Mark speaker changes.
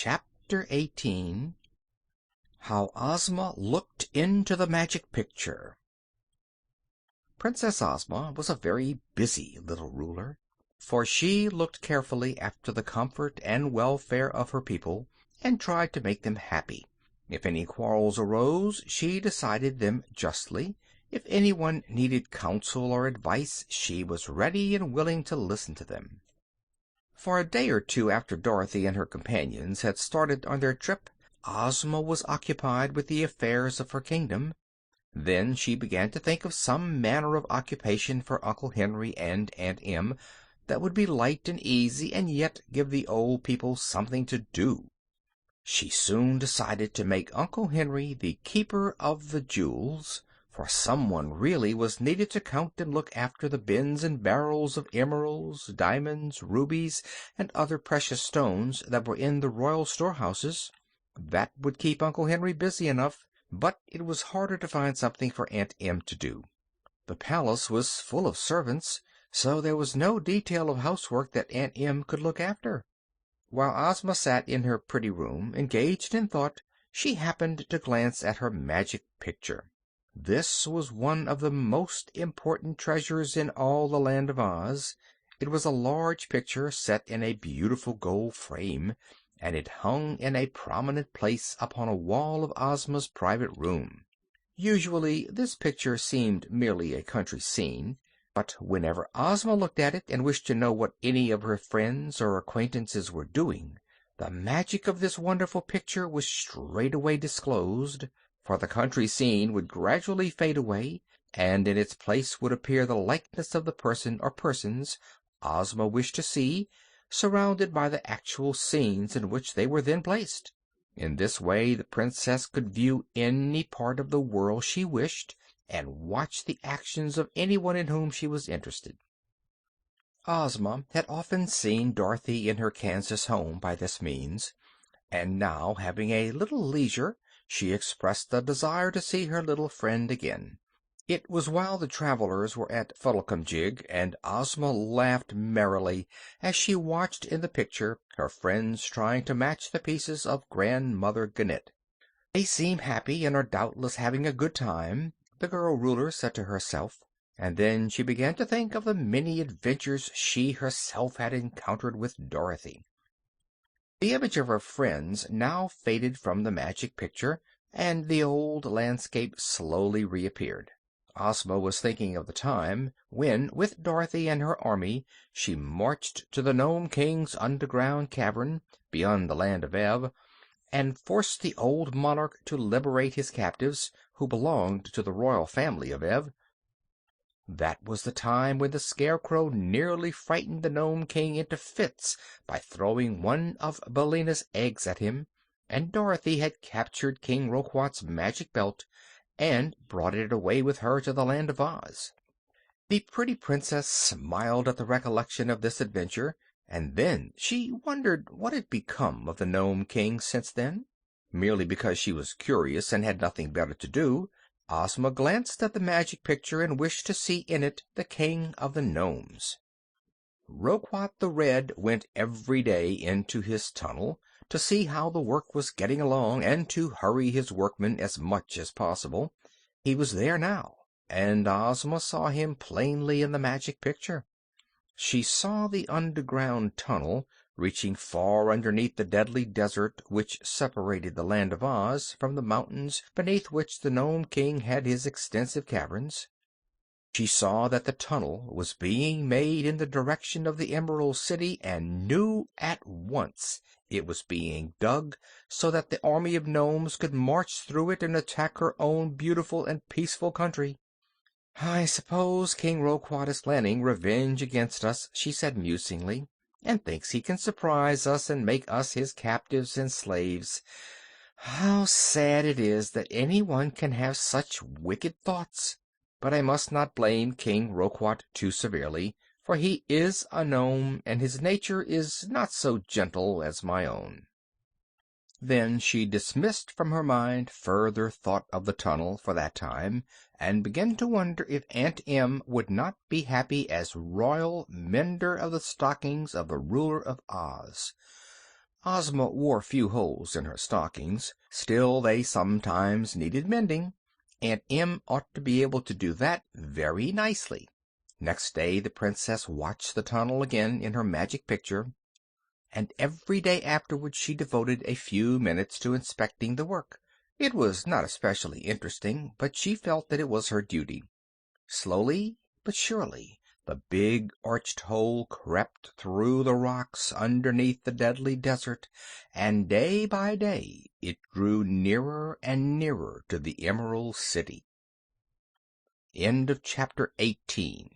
Speaker 1: Chapter 18 How Ozma Looked into the Magic Picture. Princess Ozma was a very busy little ruler, for she looked carefully after the comfort and welfare of her people, and tried to make them happy. If any quarrels arose, she decided them justly. If anyone needed counsel or advice, she was ready and willing to listen to them. For a day or two after Dorothy and her companions had started on their trip, Ozma was occupied with the affairs of her kingdom. Then she began to think of some manner of occupation for Uncle Henry and Aunt Em that would be light and easy and yet give the old people something to do. She soon decided to make Uncle Henry the keeper of the jewels, for someone really was needed to count and look after the bins and barrels of emeralds, diamonds, rubies, and other precious stones that were in the royal storehouses. That would keep Uncle Henry busy enough, but it was harder to find something for Aunt Em to do. The palace was full of servants, so there was no detail of housework that Aunt Em could look after. While Ozma sat in her pretty room, engaged in thought, she happened to glance at her magic picture. This was one of the most important treasures in all the Land of Oz. It was a large picture set in a beautiful gold frame, and it hung in a prominent place upon a wall of Ozma's private room. Usually this picture seemed merely a country scene, but whenever Ozma looked at it and wished to know what any of her friends or acquaintances were doing, the magic of this wonderful picture was straightway disclosed, for the country scene would gradually fade away, and in its place would appear the likeness of the person or persons Ozma wished to see, surrounded by the actual scenes in which they were then placed. In this way the princess could view any part of the world she wished, and watch the actions of anyone in whom she was interested. Ozma had often seen Dorothy in her Kansas home by this means, and now, having a little leisure, she expressed a desire to see her little friend again. It was while the travelers were at Fuddlecumjig, and Ozma laughed merrily as she watched in the picture her friends trying to match the pieces of Grandmother Gannet. "They seem happy, and are doubtless having a good time," the girl ruler said to herself, and then she began to think of the many adventures she herself had encountered with Dorothy. The image of her friends now faded from the magic picture, and the old landscape slowly reappeared. Ozma was thinking of the time when, with Dorothy and her army, she marched to the Nome King's underground cavern, beyond the land of Ev, and forced the old monarch to liberate his captives, who belonged to the royal family of Ev. That was the time when the Scarecrow nearly frightened the Nome King into fits by throwing one of Billina's eggs at him, and Dorothy had captured King Roquat's magic belt and brought it away with her to the Land of Oz. The pretty princess smiled at the recollection of this adventure, and then she wondered what had become of the Nome King since then. Merely because she was curious and had nothing better to do, Ozma glanced at the magic picture and wished to see in it the King of the Gnomes. Roquat the Red went every day into his tunnel to see how the work was getting along and to hurry his workmen as much as possible. He was there now, and Ozma saw him plainly in the magic picture. She saw the underground tunnel reaching far underneath the deadly desert which separated the Land of Oz from the mountains beneath which the Nome King had his extensive caverns. She saw that the tunnel was being made in the direction of the Emerald City, and knew at once it was being dug so that the army of gnomes could march through it and attack her own beautiful and peaceful country. "I suppose King Roquat is planning revenge against us," she said musingly, "and thinks he can surprise us and make us his captives and slaves. How sad it is that anyone can have such wicked thoughts! But I must not blame King Roquat too severely, for he is a gnome, and his nature is not so gentle as my own." Then she dismissed from her mind further thought of the tunnel for that time, and began to wonder if Aunt Em would not be happy as royal mender of the stockings of the ruler of Oz. Ozma wore few holes in her stockings, still they sometimes needed mending. Aunt Em ought to be able to do that very nicely. Next day the Princess watched the tunnel again in her magic picture, and every day afterward she devoted a few minutes to inspecting the work. It was not especially interesting, but she felt that it was her duty. Slowly but surely the big arched hole crept through the rocks underneath the Deadly Desert, and day by day it drew nearer and nearer to the Emerald City. End of chapter 18.